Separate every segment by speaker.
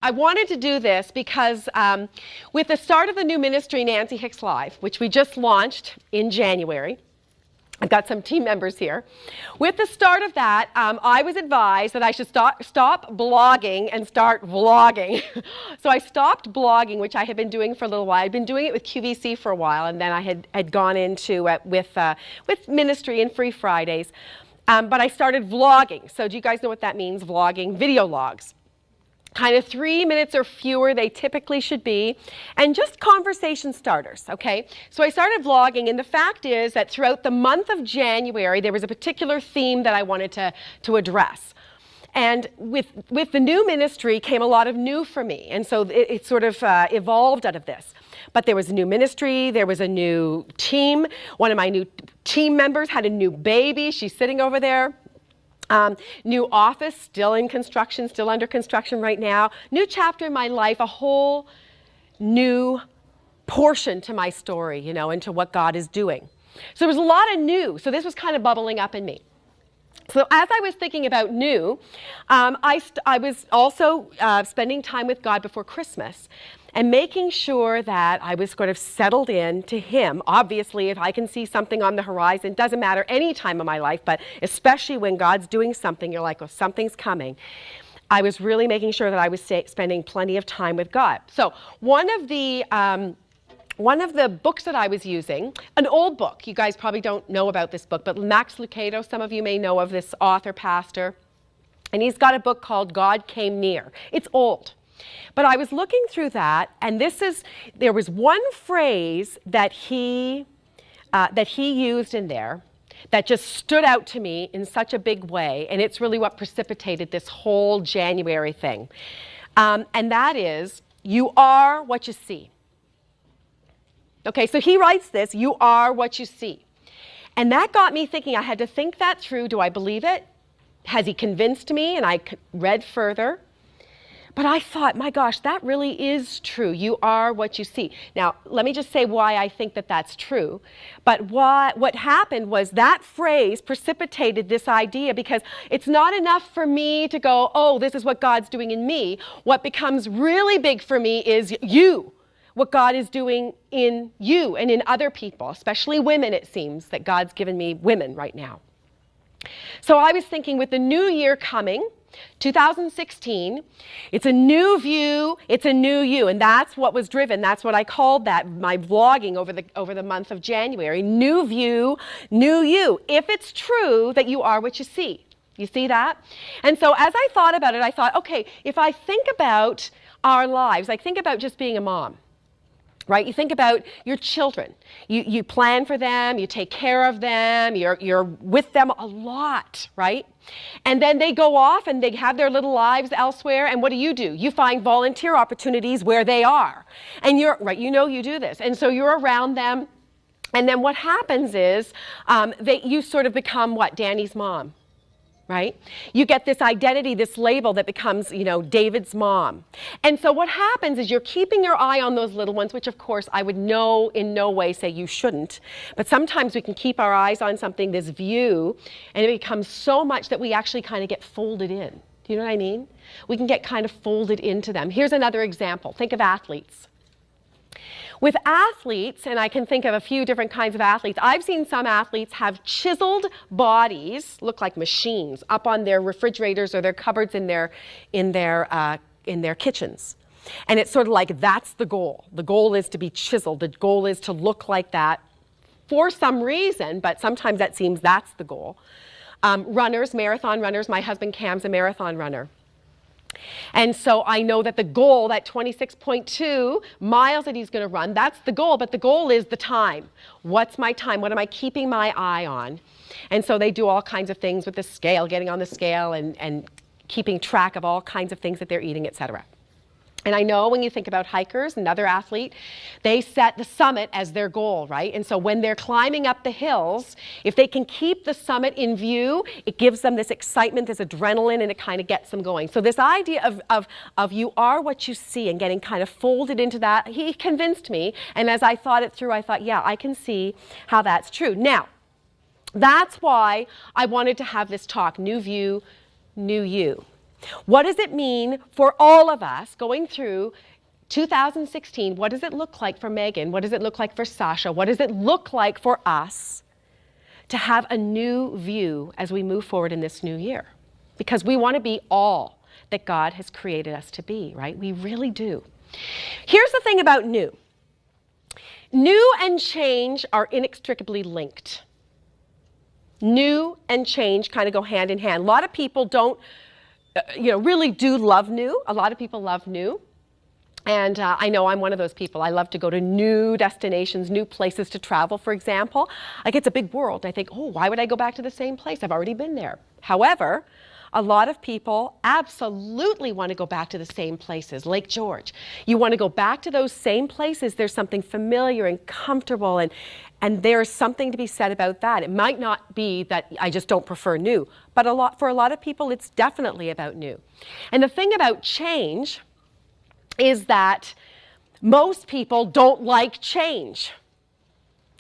Speaker 1: I wanted to do this because with the start of the new ministry, Nancy Hicks Live, which we just launched in January, I've got some team members here. With the start of that, I was advised that I should stop blogging and start vlogging. So I stopped blogging, which I had been doing for a little while. I'd been doing it with QVC for a while, and then I had gone into it with ministry and Free Fridays. But I started vlogging. So do you guys know what that means, vlogging? Video logs. Kind of 3 minutes or fewer they typically should be, and just conversation starters, okay? So I started vlogging, and the fact is that throughout the month of January, there was a particular theme that I wanted to address. And with the new ministry came a lot of new for me, and so it sort of evolved out of this. But there was a new ministry, there was a new team. One of my new team members had a new baby. She's sitting over there. New office, still in construction, still under construction right now. New chapter in my life, a whole new portion to my story, you know, into what God is doing. So there was a lot of new. So this was kind of bubbling up in me. So as I was thinking about new, I was also spending time with God before Christmas and making sure that I was sort of settled in to Him. Obviously, if I can see something on the horizon, it doesn't matter any time of my life, but especially when God's doing something, you're like, oh, something's coming. I was really making sure that I was spending plenty of time with God. So one of the books that I was using, an old book, you guys probably don't know about this book, but Max Lucado, some of you may know of this author, pastor, and he's got a book called God Came Near. It's old. But I was looking through that, and there was one phrase that he used in there that just stood out to me in such a big way, and it's really what precipitated this whole January thing. And that is, you are what you see. Okay, so he writes this, you are what you see. And that got me thinking, I had to think that through. Do I believe it? Has he convinced me? And I read further. But I thought, my gosh, that really is true. You are what you see. Now, let me just say why I think that that's true. But what happened was that phrase precipitated this idea, because it's not enough for me to go, oh, this is what God's doing in me. What becomes really big for me is you. What God is doing in you and in other people, especially women, it seems, that God's given me women right now. So I was thinking, with the new year coming, 2016, it's a new view, it's a new you, and that's what was driven. That's what I called that, my vlogging over the month of January. New view, new you. If it's true that you are what you see. You see that? And so as I thought about it, I thought, okay, if I think about our lives, I think about just being a mom. Right? You think about your children. You plan for them, you take care of them, you're with them a lot, right? And then they go off and they have their little lives elsewhere, and what do? You find volunteer opportunities where they are. And you do this. And so you're around them, and then what happens is you sort of become what? Danny's mom. Right? You get this identity, this label that becomes, David's mom. And so what happens is you're keeping your eye on those little ones, which of course I would in no way say you shouldn't. But sometimes we can keep our eyes on something, this view, and it becomes so much that we actually kind of get folded in. Do you know what I mean? We can get kind of folded into them. Here's another example. Think of athletes. With athletes, and I can think of a few different kinds of athletes, I've seen some athletes have chiseled bodies, look like machines, up on their refrigerators or their cupboards in their kitchens. And it's sort of like, that's the goal. The goal is to be chiseled. The goal is to look like that for some reason, but sometimes that seems that's the goal. Runners, marathon runners, my husband Cam's a marathon runner. And so I know that the goal, that 26.2 miles that he's going to run, that's the goal, but the goal is the time. What's my time? What am I keeping my eye on? And so they do all kinds of things with the scale, getting on the scale and keeping track of all kinds of things that they're eating, etc. And I know when you think about hikers, another athlete, they set the summit as their goal, right? And so when they're climbing up the hills, if they can keep the summit in view, it gives them this excitement, this adrenaline, and it kind of gets them going. So this idea of you are what you see and getting kind of folded into that, he convinced me. And as I thought it through, I thought, yeah, I can see how that's true. Now, that's why I wanted to have this talk, New View, New You. What does it mean for all of us going through 2016? What does it look like for Megan? What does it look like for Sasha? What does it look like for us to have a new view as we move forward in this new year? Because we want to be all that God has created us to be, right? We really do. Here's the thing about new. New and change are inextricably linked. New and change kind of go hand in hand. A lot of people don't, really do love new. A lot of people love new. And I know I'm one of those people. I love to go to new destinations, new places to travel, for example. Like, it's a big world. I think, oh, why would I go back to the same place? I've already been there. However, a lot of people absolutely want to go back to the same places. Lake George. You want to go back to those same places. There's something familiar and comfortable, and there's something to be said about that. It might not be that I just don't prefer new, but for a lot of people, it's definitely about new. And the thing about change is that most people don't like change.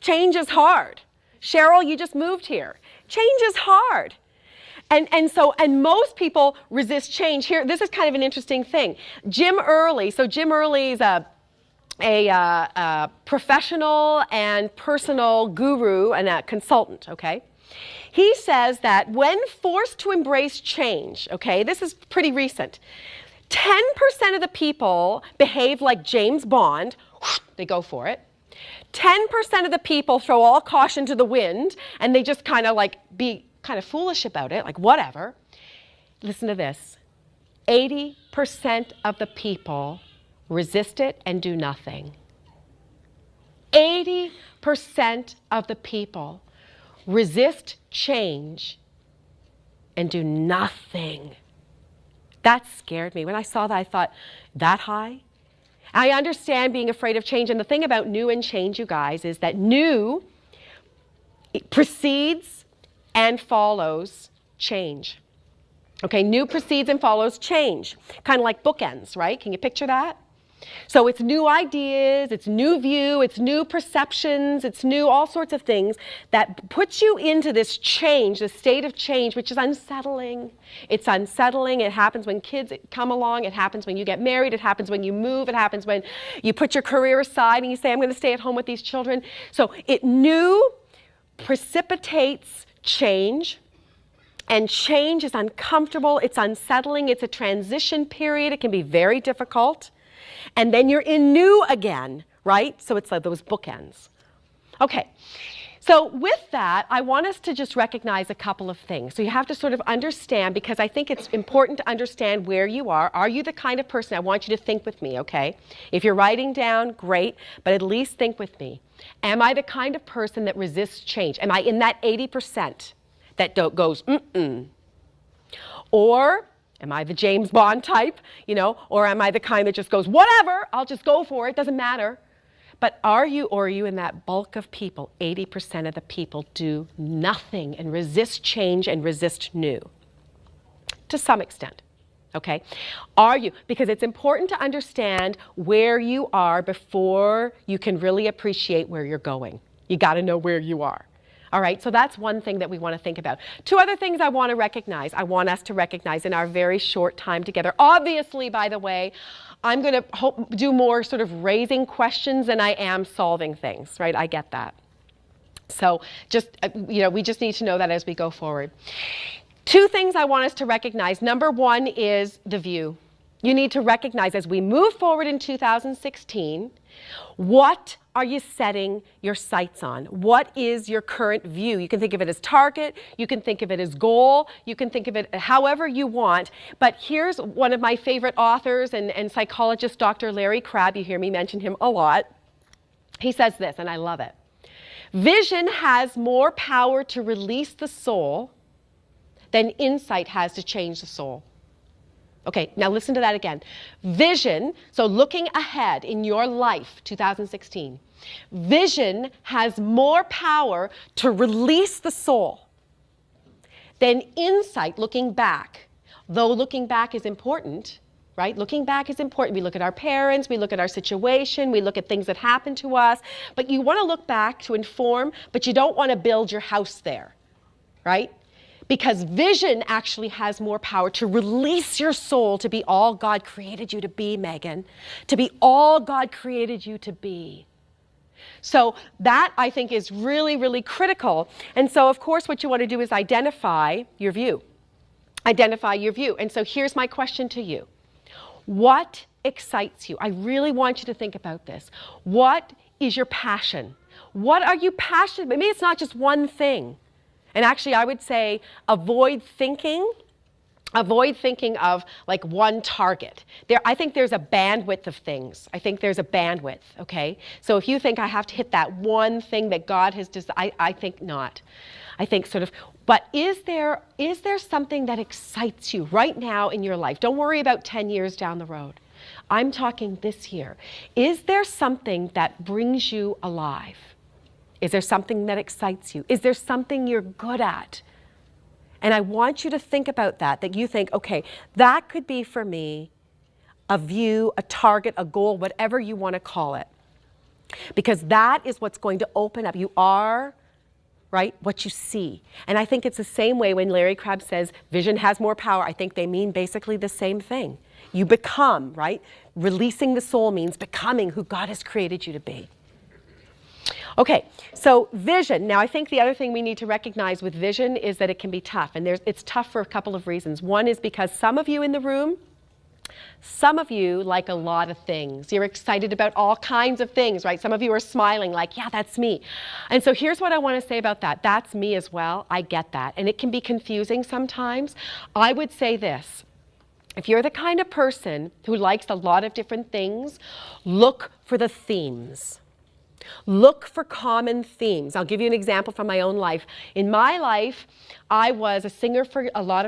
Speaker 1: Change is hard. Cheryl, you just moved here. Change is hard. And most people resist change. Here, this is kind of an interesting thing. Jim Early is a professional and personal guru and a consultant, okay? He says that when forced to embrace change, okay, this is pretty recent, 10% of the people behave like James Bond, they go for it. 10% of the people throw all caution to the wind, and they just kind of like be kind of foolish about it, like whatever. Listen to this. 80% of the people resist it and do nothing. 80% of the people resist change and do nothing. That scared me. When I saw that, I thought, that high? I understand being afraid of change. And the thing about new and change, you guys, is that new precedes and follows change. Okay, new precedes and follows change. Kind of like bookends, right? Can you picture that? So it's new ideas, it's new view, it's new perceptions, it's new all sorts of things that puts you into this change, this state of change, which is unsettling. It's unsettling. It happens when kids come along. It happens when you get married. It happens when you move. It happens when you put your career aside and you say, I'm going to stay at home with these children. So it new precipitates change. And change is uncomfortable, it's unsettling, it's a transition period, it can be very difficult. And then you're in new again, right? So it's like those bookends. Okay, so with that, I want us to just recognize a couple of things. So you have to sort of understand, because I think it's important to understand where you are. Are you the kind of person, I want you to think with me, okay? If you're writing down, great, but at least think with me. Am I the kind of person that resists change? Am I in that 80%? That goes, mm-mm? Or am I the James Bond type, or am I the kind that just goes, whatever, I'll just go for it, doesn't matter. But are you in that bulk of people, 80% of the people do nothing and resist change and resist new? To some extent, okay? Are you? Because it's important to understand where you are before you can really appreciate where you're going. You got to know where you are. All right, so that's one thing that we want to think about. Two other things I want us to recognize in our very short time together. Obviously, by the way, I'm going to do more sort of raising questions than I am solving things, right? I get that. So just, we just need to know that as we go forward. Two things I want us to recognize. Number one is the view. You need to recognize as we move forward in 2016, what are you setting your sights on? What is your current view? You can think of it as target, you can think of it as goal, you can think of it however you want. But here's one of my favorite authors and psychologist, Dr. Larry Crabb. You hear me mention him a lot. He says this, and I love it. Vision has more power to release the soul than insight has to change the soul. Okay, now listen to that again. Vision, so looking ahead in your life, 2016, vision has more power to release the soul than insight, looking back. Though looking back is important, right? Looking back is important. We look at our parents, we look at our situation, we look at things that happen to us, but you want to look back to inform, but you don't want to build your house there, right? Because vision actually has more power to release your soul to be all God created you to be, Megan, to be all God created you to be. So that, I think, is really, really critical. And so, of course, what you want to do is identify your view. Identify your view. And so here's my question to you. What excites you? I really want you to think about this. What is your passion? What are you passionate about? Maybe it's not just one thing. And actually, I would say avoid thinking of like one target. I think there's a bandwidth of things. I think there's a bandwidth, okay? So if you think I have to hit that one thing that God has designed, I think not. I think sort of, but is there something that excites you right now in your life? Don't worry about 10 years down the road. I'm talking this year. Is there something that brings you alive? Is there something that excites you? Is there something you're good at? And I want you to think about that you think, okay, that could be for me a view, a target, a goal, whatever you want to call it. Because that is what's going to open up. You are, right, what you see. And I think it's the same way when Larry Crabb says vision has more power. I think they mean basically the same thing. You become, right? Releasing the soul means becoming who God has created you to be. Okay, so vision. Now, I think the other thing we need to recognize with vision is that it can be tough. And it's tough for a couple of reasons. One is because some of you in the room, some of you like a lot of things. You're excited about all kinds of things, right? Some of you are smiling like, yeah, that's me. And so here's what I want to say about that. That's me as well. I get that. And it can be confusing sometimes. I would say this. If you're the kind of person who likes a lot of different things, look for the themes. Look for common themes. I'll give you an example from my own life. In my life, I was a singer for a lot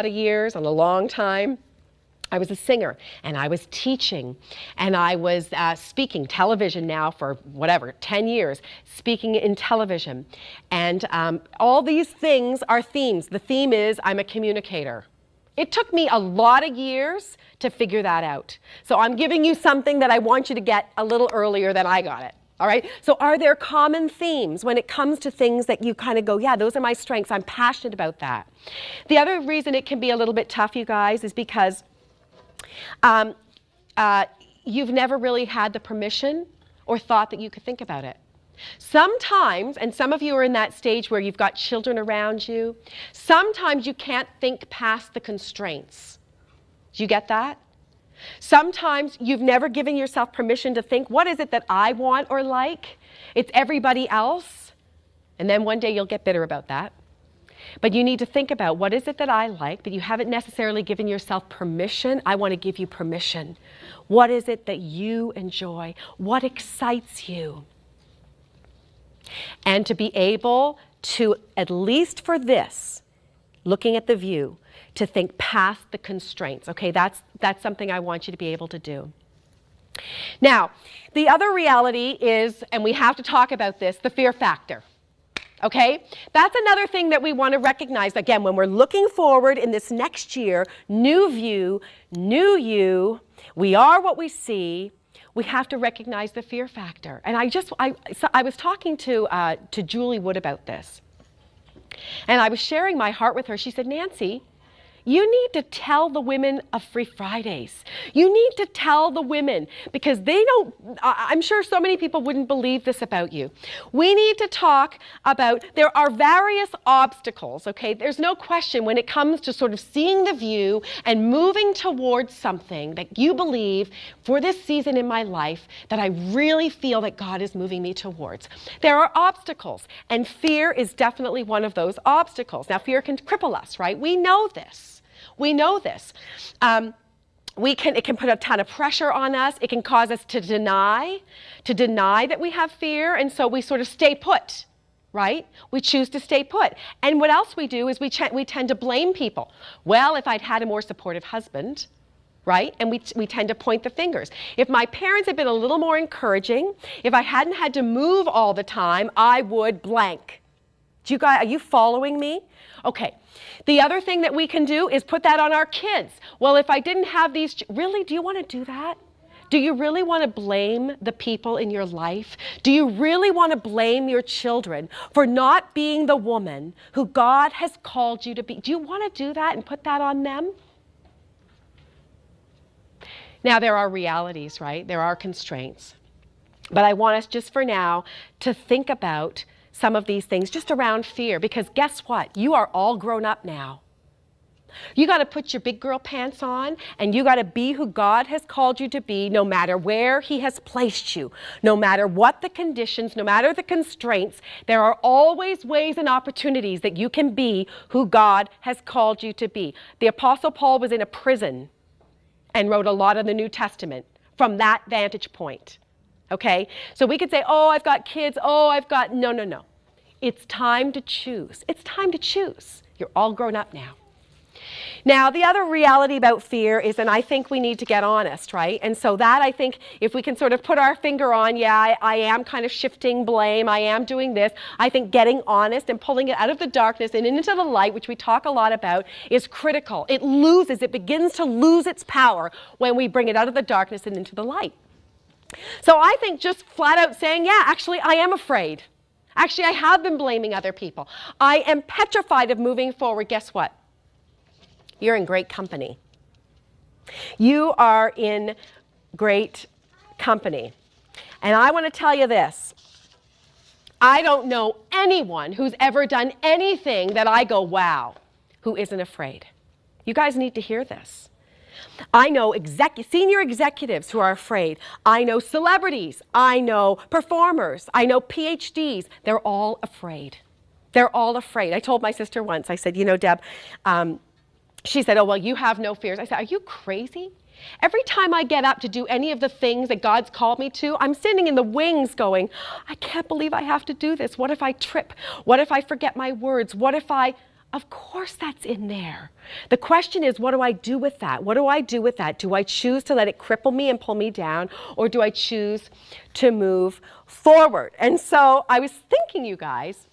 Speaker 1: of years, and a long time. I was a singer, and I was teaching, and I was speaking television now for 10 years, speaking in television. And all these things are themes. The theme is I'm a communicator. It took me a lot of years to figure that out. So I'm giving you something that I want you to get a little earlier than I got it. All right? So are there common themes when it comes to things that you kind of go, yeah, those are my strengths. I'm passionate about that. The other reason it can be a little bit tough, you guys, is because you've never really had the permission or thought that you could think about it. Sometimes, and some of you are in that stage where you've got children around you, sometimes you can't think past the constraints. Do you get that? Sometimes you've never given yourself permission to think, what is it that I want or like? It's everybody else. And then one day you'll get bitter about that. But you need to think about, what is it that I like? But you haven't necessarily given yourself permission. I want to give you permission. What is it that you enjoy? What excites you? And to be able to, at least for this, looking at the view, to think past the constraints. Okay, that's something I want you to be able to do. Now, the other reality is, and we have to talk about this, the fear factor. Okay, that's another thing that we want to recognize. Again, when we're looking forward in this next year, new view, new you, we are what we see. We have to recognize the fear factor. And I was talking to Julie Wood about this. And I was sharing my heart with her. She said, Nancy, you need to tell the women of Free Fridays. You need to tell the women, because they don't, I'm sure so many people wouldn't believe this about you. We need to talk about, there are various obstacles, okay? There's no question when it comes to sort of seeing the view and moving towards something that you believe for this season in my life that I really feel that God is moving me towards. There are obstacles, and fear is definitely one of those obstacles. Now, fear can cripple us, right? We know this. We know this. It can put a ton of pressure on us. It can cause us to deny that we have fear, and so we sort of stay put, right? We choose to stay put. And what else we do is we tend to blame people. Well, if I'd had a more supportive husband, right? And we tend to point the fingers. If my parents had been a little more encouraging, if I hadn't had to move all the time, I would blank. Are you following me? Okay. The other thing that we can do is put that on our kids. Well, if I didn't have these, really, do you want to do that? Do you really want to blame the people in your life? Do you really want to blame your children for not being the woman who God has called you to be? Do you want to do that and put that on them? Now, there are realities, right? There are constraints. But I want us just for now to think about some of these things just around fear, because guess what? You are all grown up now. You got to put your big girl pants on, and you got to be who God has called you to be, no matter where he has placed you, no matter what the conditions, no matter the constraints. There are always ways and opportunities that you can be who God has called you to be. The Apostle Paul was in a prison and wrote a lot of the New Testament from that vantage point. Okay? So we could say, oh, I've got kids. Oh, I've got... No, no, no. It's time to choose. It's time to choose. You're all grown up now. Now, the other reality about fear is, and I think we need to get honest, right? And so that, I think, if we can sort of put our finger on, yeah, I am kind of shifting blame, I am doing this, I think getting honest and pulling it out of the darkness and into the light, which we talk a lot about, is critical. It begins to lose its power when we bring it out of the darkness and into the light. So I think just flat out saying, yeah, actually, I am afraid. Actually, I have been blaming other people. I am petrified of moving forward. Guess what? You're in great company. You are in great company. And I want to tell you this. I don't know anyone who's ever done anything that I go, wow, who isn't afraid. You guys need to hear this. I know senior executives who are afraid. I know celebrities. I know performers. I know PhDs. They're all afraid. They're all afraid. I told my sister once, I said, you know, Deb, she said, oh, well, you have no fears. I said, are you crazy? Every time I get up to do any of the things that God's called me to, I'm sitting in the wings going, I can't believe I have to do this. What if I trip? What if I forget my words? What if I... Of course that's in there. The question is, what do I do with that? What do I do with that? Do I choose to let it cripple me and pull me down, or do I choose to move forward? And so I was thinking, you guys,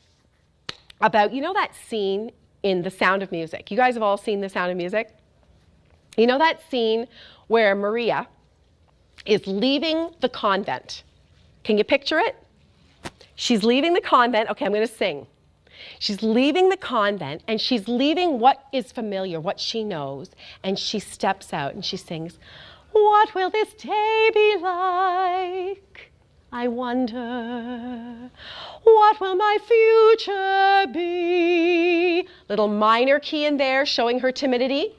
Speaker 1: about, you know that scene in The Sound of Music? You guys have all seen The Sound of Music? You know that scene where Maria is leaving the convent? Can you picture it? She's leaving the convent. Okay, I'm going to sing. She's leaving the convent, and she's leaving what is familiar, what she knows, and she steps out and she sings, what will this day be like? I wonder, what will my future be? Little minor key in there showing her timidity.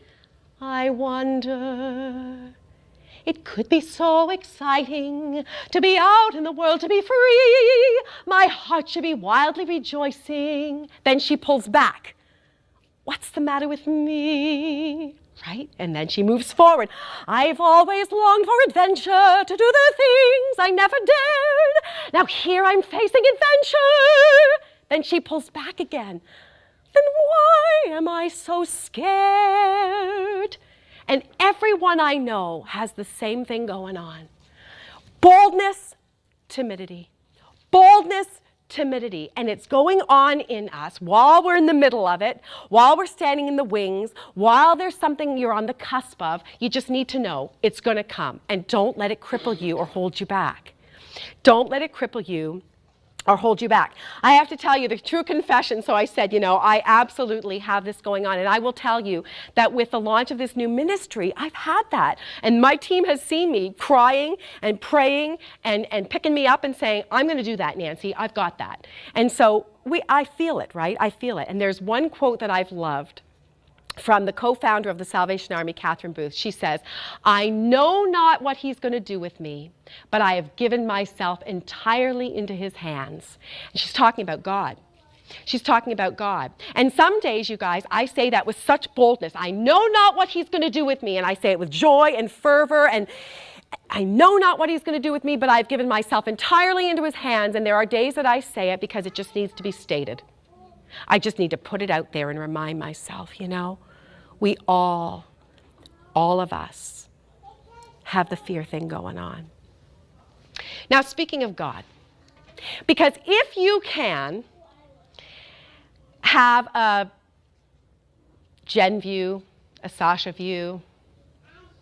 Speaker 1: I wonder, it could be so exciting to be out in the world, to be free. My heart should be wildly rejoicing. Then she pulls back. What's the matter with me? Right? And then she moves forward. I've always longed for adventure, to do the things I never dared. Now here I'm facing adventure. Then she pulls back again. Then why am I so scared? And everyone I know has the same thing going on. Boldness, timidity. Boldness, timidity. And it's going on in us while we're in the middle of it, while we're standing in the wings, while there's something you're on the cusp of. You just need to know it's going to come. And don't let it cripple you or hold you back. Don't let it cripple you or hold you back. I have to tell you the true confession. So I said, you know, I absolutely have this going on. And I will tell you that with the launch of this new ministry, I've had that. And my team has seen me crying and praying and picking me up and saying, I'm going to do that, Nancy. I've got that. And so I feel it, right? I feel it. And there's one quote that I've loved from the co-founder of the Salvation Army, Catherine Booth. She says, I know not what he's going to do with me, but I have given myself entirely into his hands. And she's talking about God. She's talking about God. And some days, you guys, I say that with such boldness. I know not what he's going to do with me. And I say it with joy and fervor. And I know not what he's going to do with me, but I've given myself entirely into his hands. And there are days that I say it because it just needs to be stated. I just need to put it out there and remind myself, you know, we all of us have the fear thing going on. Now, speaking of God, because if you can have a Jen view, a Sasha view,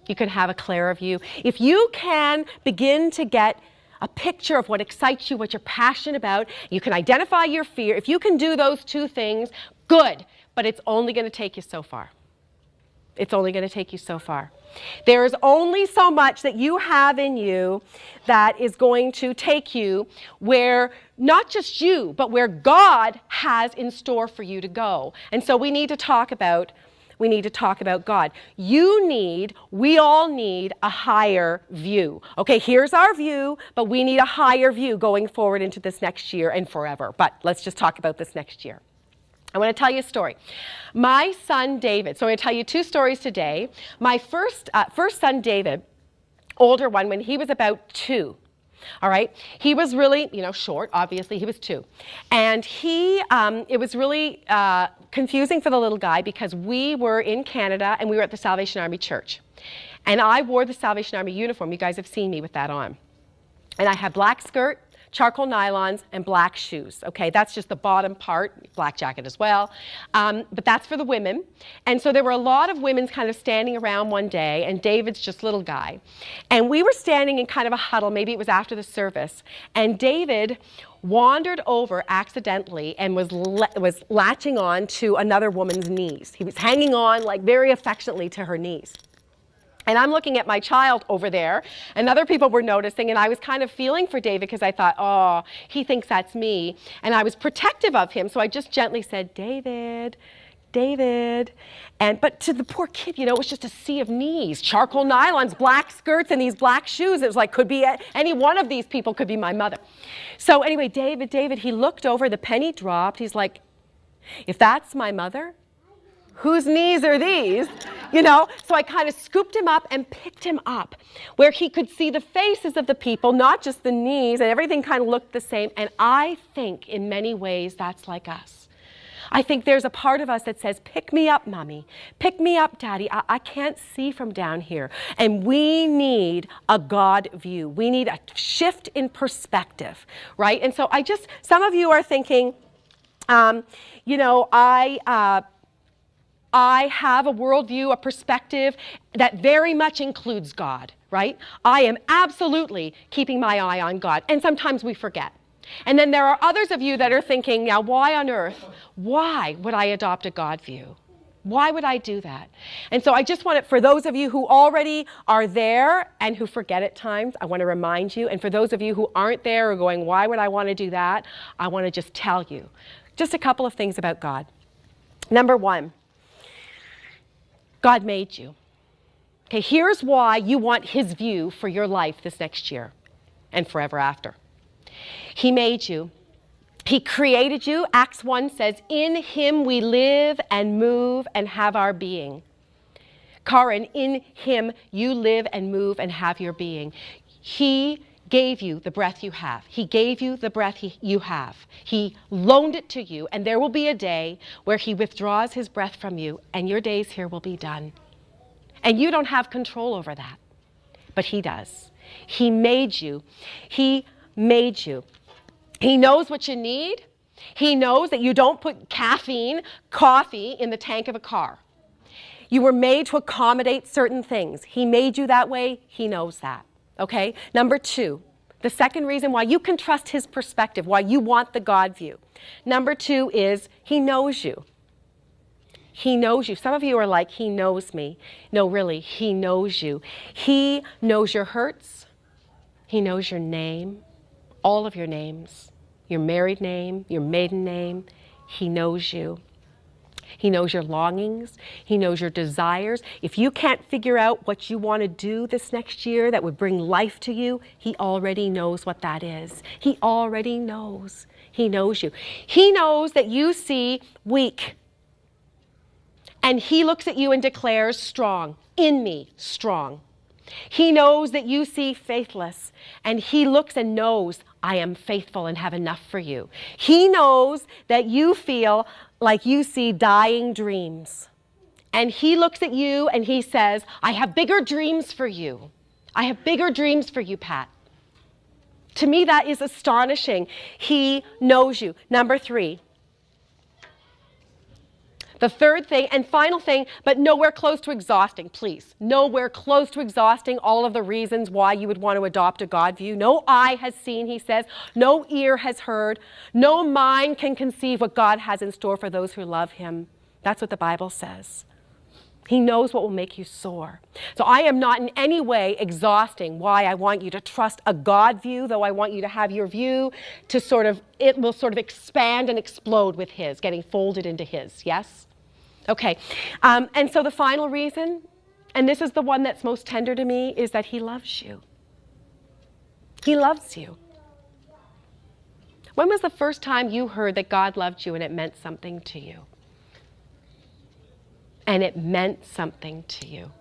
Speaker 1: You can have a clearer view. If you can begin to get a picture of what excites you, what you're passionate about, you can identify your fear. If you can do those two things, good, but it's only going to take you so far. It's only going to take you so far. There is only so much that you have in you that is going to take you where not just you, but where God has in store for you to go. And so we need to talk about God. We all need a higher view. Okay, here's our view, but we need a higher view going forward into this next year and forever. But let's just talk about this next year. I want to tell you a story. My son, David, so I'm going to tell you two stories today. My first son, David, older one, when he was about 2, all right? He was really, short, obviously, he was 2. And it was really confusing for the little guy because we were in Canada and we were at the Salvation Army Church. And I wore the Salvation Army uniform. You guys have seen me with that on. And I had black skirt, charcoal nylons, and black shoes. Okay, that's just the bottom part, black jacket as well. But that's for the women. And so there were a lot of women kind of standing around one day, and David's just little guy. And we were standing in kind of a huddle, maybe it was after the service, and David wandered over accidentally and was latching on to another woman's knees. He was hanging on like very affectionately to her knees. And I'm looking at my child over there, and other people were noticing, and I was kind of feeling for David because I thought, oh, he thinks that's me. And I was protective of him, so I just gently said, David, David. But to the poor kid, it was just a sea of knees, charcoal nylons, black skirts, and these black shoes. It was like, could be any one of these people could be my mother. So anyway, David, he looked over, the penny dropped. He's like, if that's my mother, whose knees are these? So I kind of scooped him up and picked him up where he could see the faces of the people, not just the knees, and everything kind of looked the same. And I think in many ways that's like us. I think there's a part of us that says, pick me up, Mommy. Pick me up, Daddy. I can't see from down here. And we need a God view. We need a shift in perspective, right? And so some of you are thinking, I have a worldview, a perspective that very much includes God, right? I am absolutely keeping my eye on God, and sometimes we forget. And then there are others of you that are thinking, now why on earth, why would I adopt a God view? Why would I do that? And so I just want for those of you who already are there and who forget at times, I want to remind you, and for those of you who aren't there or going, why would I want to do that? I want to just tell you just a couple of things about God. Number one, God made you. Okay, here's why you want his view for your life this next year and forever after. He made you. He created you. Acts 1 says, in him we live and move and have our being. Karen, in him you live and move and have your being. He gave you the breath you have. He gave you the breath you have. He loaned it to you, and there will be a day where he withdraws his breath from you, and your days here will be done. And you don't have control over that, but he does. He made you. He made you. He knows what you need. He knows that you don't put coffee in the tank of a car. You were made to accommodate certain things. He made you that way. He knows that. Okay? Number 2, the second reason why you can trust his perspective, why you want the God view. Number 2 is he knows you. He knows you. Some of you are like, he knows me. No, really, he knows you. He knows your hurts. He knows your name, all of your names, your married name, your maiden name. He knows you. He knows your longings. He knows your desires. If you can't figure out what you want to do this next year that would bring life to you, he already knows what that is. He already knows. He knows you. He knows that you see weak. And he looks at you and declares strong. In me, strong. He knows that you see faithless. And he looks and knows, I am faithful and have enough for you. He knows that you feel like you see dying dreams. And he looks at you and he says, I have bigger dreams for you. I have bigger dreams for you, Pat. To me, that is astonishing. He knows you. Number 3, The third thing and final thing, but nowhere close to exhausting, please. Nowhere close to exhausting all of the reasons why you would want to adopt a God view. No eye has seen, he says. No ear has heard. No mind can conceive what God has in store for those who love him. That's what the Bible says. He knows what will make you soar. So I am not in any way exhausting why I want you to trust a God view, though I want you to have your view to it will sort of expand and explode with his, getting folded into his, yes? Okay, and so the final reason, and this is the one that's most tender to me, is that he loves you. He loves you. When was the first time you heard that God loved you and it meant something to you? And it meant something to you.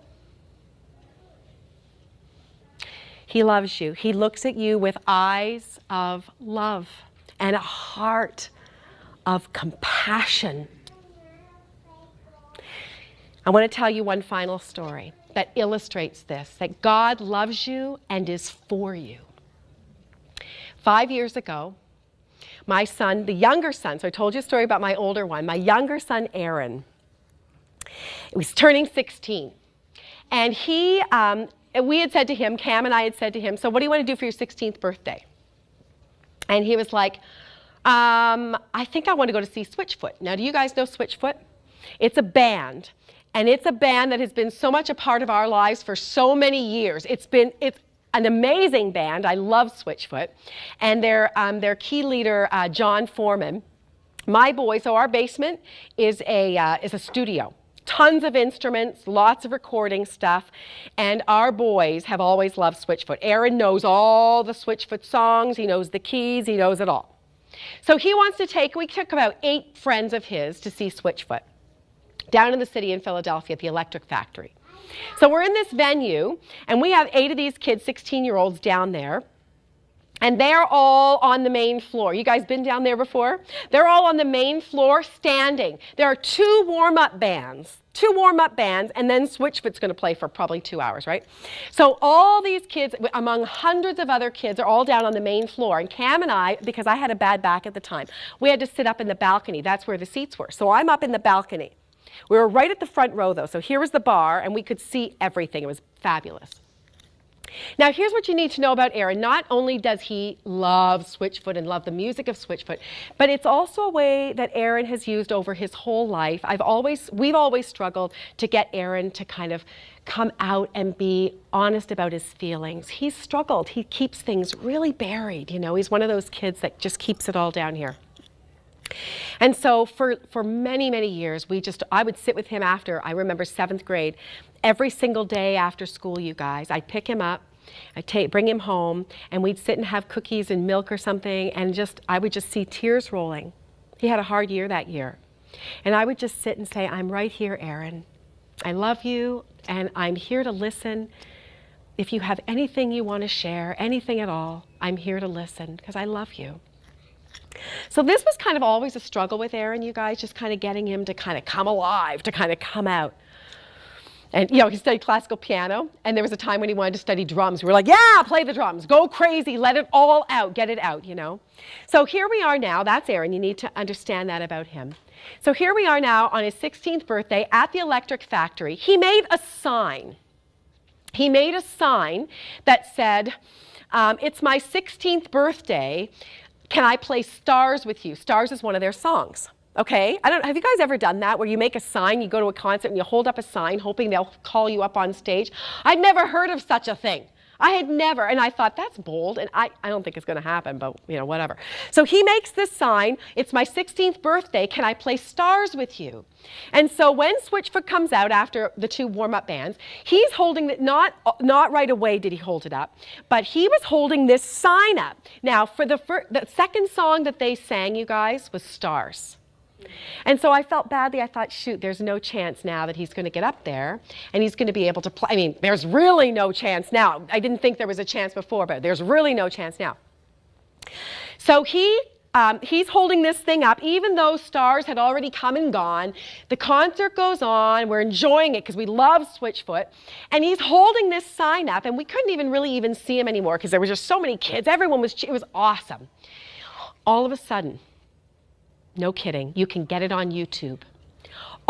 Speaker 1: He loves you. He looks at you with eyes of love and a heart of compassion. I want to tell you one final story that illustrates this, that God loves you and is for you. 5 years ago, my son, the younger son, so I told you a story about my older one, my younger son, Aaron, he was turning 16. And we had said to him, Cam and I had said to him, so what do you want to do for your 16th birthday? And he was like, I think I want to go to see Switchfoot. Now, do you guys know Switchfoot? It's a band. And it's a band that has been so much a part of our lives for so many years. It's an amazing band. I love Switchfoot. And their key leader, John Foreman. My boys, so our basement is a studio. Tons of instruments, lots of recording stuff, and our boys have always loved Switchfoot. Aaron knows all the Switchfoot songs, he knows the keys, he knows it all. So we took about 8 friends of his to see Switchfoot down in the city in Philadelphia at the Electric Factory. So we're in this venue, and we have 8 of these kids, 16-year-olds down there. And they're all on the main floor. You guys been down there before? They're all on the main floor standing. There are 2 warm-up bands, and then Switchfoot's going to play for probably 2 hours, right? So all these kids, among hundreds of other kids, are all down on the main floor. And Cam and I, because I had a bad back at the time, we had to sit up in the balcony. That's where the seats were. So I'm up in the balcony. We were right at the front row, though. So here was the bar, and we could see everything. It was fabulous. Now, here's what you need to know about Aaron. Not only does he love Switchfoot and love the music of Switchfoot, but it's also a way that Aaron has used over his whole life. We've always struggled to get Aaron to kind of come out and be honest about his feelings. He's struggled. He keeps things really buried. You know, he's one of those kids that just keeps it all down here. And so for many, many years, I would sit with him after, I remember 7th grade, every single day after school, you guys. I'd pick him up, bring him home, and we'd sit and have cookies and milk or something, and I would just see tears rolling. He had a hard year that year. And I would just sit and say, I'm right here, Aaron. I love you, and I'm here to listen. If you have anything you want to share, anything at all, I'm here to listen, because I love you. So this was kind of always a struggle with Aaron, you guys, just kind of getting him to kind of come alive, to kind of come out. And, you know, he studied classical piano, and there was a time when he wanted to study drums. We were like, yeah, play the drums, go crazy, let it all out, get it out, you know. So here we are now, that's Aaron, you need to understand that about him. So here we are now on his 16th birthday at the Electric Factory. He made a sign. He made a sign that said, it's my 16th birthday, can I play Stars with you? Stars is one of their songs. Okay, have you guys ever done that where you make a sign, you go to a concert and you hold up a sign hoping they'll call you up on stage? I'd never heard of such a thing. I had never, and I thought that's bold, and I don't think it's going to happen, but you know, whatever. So he makes this sign, it's my 16th birthday, can I play Stars with you? And so when Switchfoot comes out after the 2 warm-up bands, he's holding it, not right away did he hold it up, but he was holding this sign up. Now, for the second song that they sang, you guys, was Stars. And so I felt badly. I thought, shoot, there's no chance now that he's going to get up there and he's going to be able to play. I mean, there's really no chance now. I didn't think there was a chance before, but there's really no chance now. So he's holding this thing up, even though Stars had already come and gone. The concert goes on. We're enjoying it because we love Switchfoot. And he's holding this sign up, and we couldn't even see him anymore because there were just so many kids. It was awesome. All of a sudden, no kidding, you can get it on YouTube.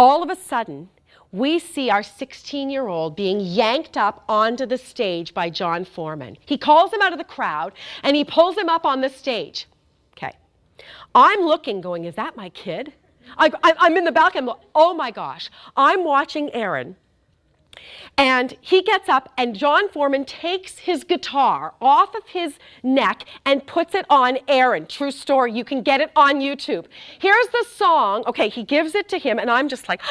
Speaker 1: all of a sudden, we see our 16-year-old being yanked up onto the stage by John Foreman. He calls him out of the crowd, and he pulls him up on the stage. Okay. I'm looking, going, is that my kid? I'm in the balcony. I'm like, oh my gosh. I'm watching Aaron. And he gets up, and John Foreman takes his guitar off of his neck and puts it on Aaron. True story. You can get it on YouTube. Here's the song. Okay, he gives it to him, and I'm just like,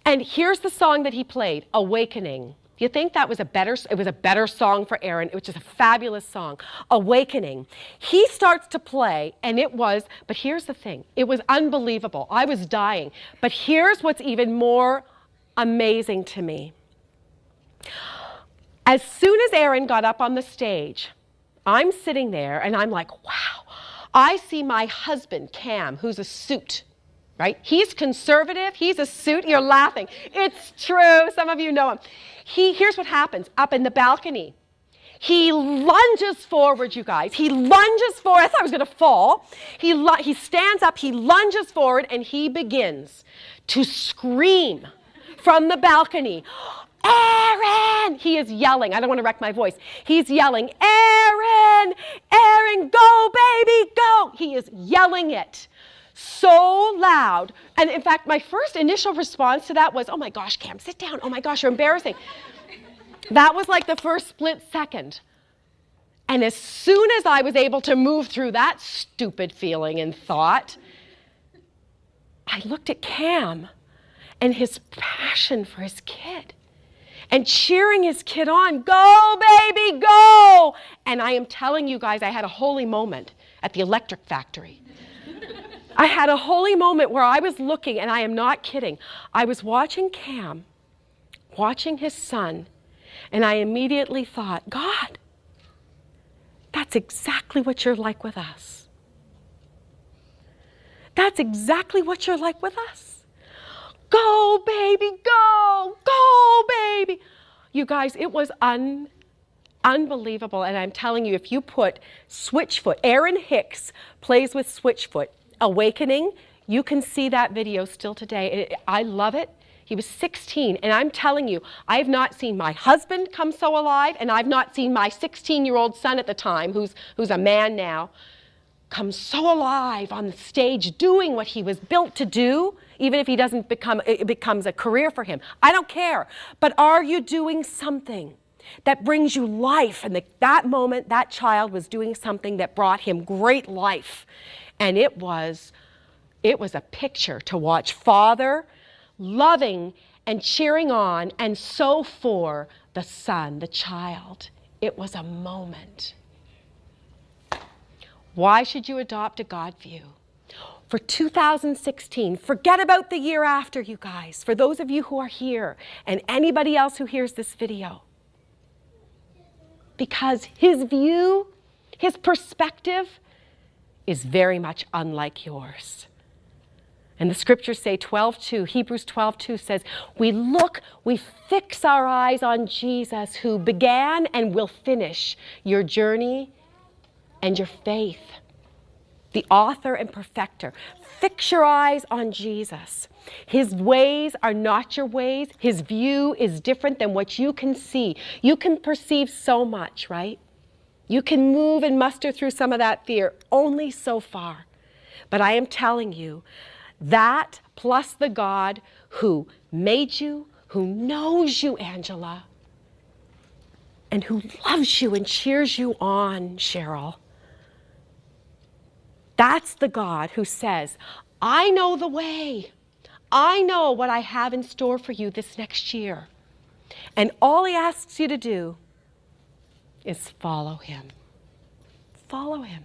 Speaker 1: and here's the song that he played, Awakening. Do you think that was it was a better song for Aaron? It was just a fabulous song, Awakening. He starts to play, and but here's the thing, it was unbelievable. I was dying. But here's what's even more amazing to me. As soon as Aaron got up on the stage, I'm sitting there, and I'm like, wow. I see my husband, Cam, who's a suit. Right? He's conservative. He's a suit. You're laughing. It's true. Some of you know him. Here's what happens up in the balcony. He lunges forward, you guys. He lunges forward. I thought I was going to fall. He stands up. He lunges forward, and he begins to scream from the balcony, Aaron! He is yelling. I don't want to wreck my voice. He's yelling, Aaron! Aaron, go, baby, go! He is yelling it so loud. And in fact, my first initial response to that was, oh my gosh, Cam, sit down. Oh my gosh, you're embarrassing. That was like the first split second. And as soon as I was able to move through that stupid feeling and thought, I looked at Cam and his passion for his kid and cheering his kid on, go, baby, go. And I am telling you guys, I had a holy moment at the electric factory. I had a holy moment where I was looking, and I am not kidding. I was watching Cam, watching his son, and I immediately thought, God, that's exactly what you're like with us. That's exactly what you're like with us. Go, baby, go, go, baby. You guys, it was unbelievable, and I'm telling you, if you put Switchfoot, Aaron Hicks plays with Switchfoot, Awakening, you can see that video still today. I love it. He was 16, and I'm telling you, I have not seen my husband come so alive, and I've not seen my 16-year-old son at the time, who's a man now, come so alive on the stage doing what he was built to do, even if it becomes a career for him. I don't care. But are you doing something that brings you life? And that moment, that child was doing something that brought him great life. And it was a picture to watch Father loving and cheering on, and so for the son, the child. It was a moment. Why should you adopt a God view? For 2016, forget about the year after, you guys, for those of you who are here and anybody else who hears this video. Because his view, his perspective, is very much unlike yours. And the scriptures say, Hebrews 12:2 says, we fix our eyes on Jesus, who began and will finish your journey and your faith. The author and perfecter. Fix your eyes on Jesus. His ways are not your ways. His view is different than what you can see. You can perceive so much, right? You can move and muster through some of that fear only so far. But I am telling you, that plus the God who made you, who knows you, Angela, and who loves you and cheers you on, Cheryl. That's the God who says, I know the way. I know what I have in store for you this next year. And all he asks you to do is follow him. Follow him.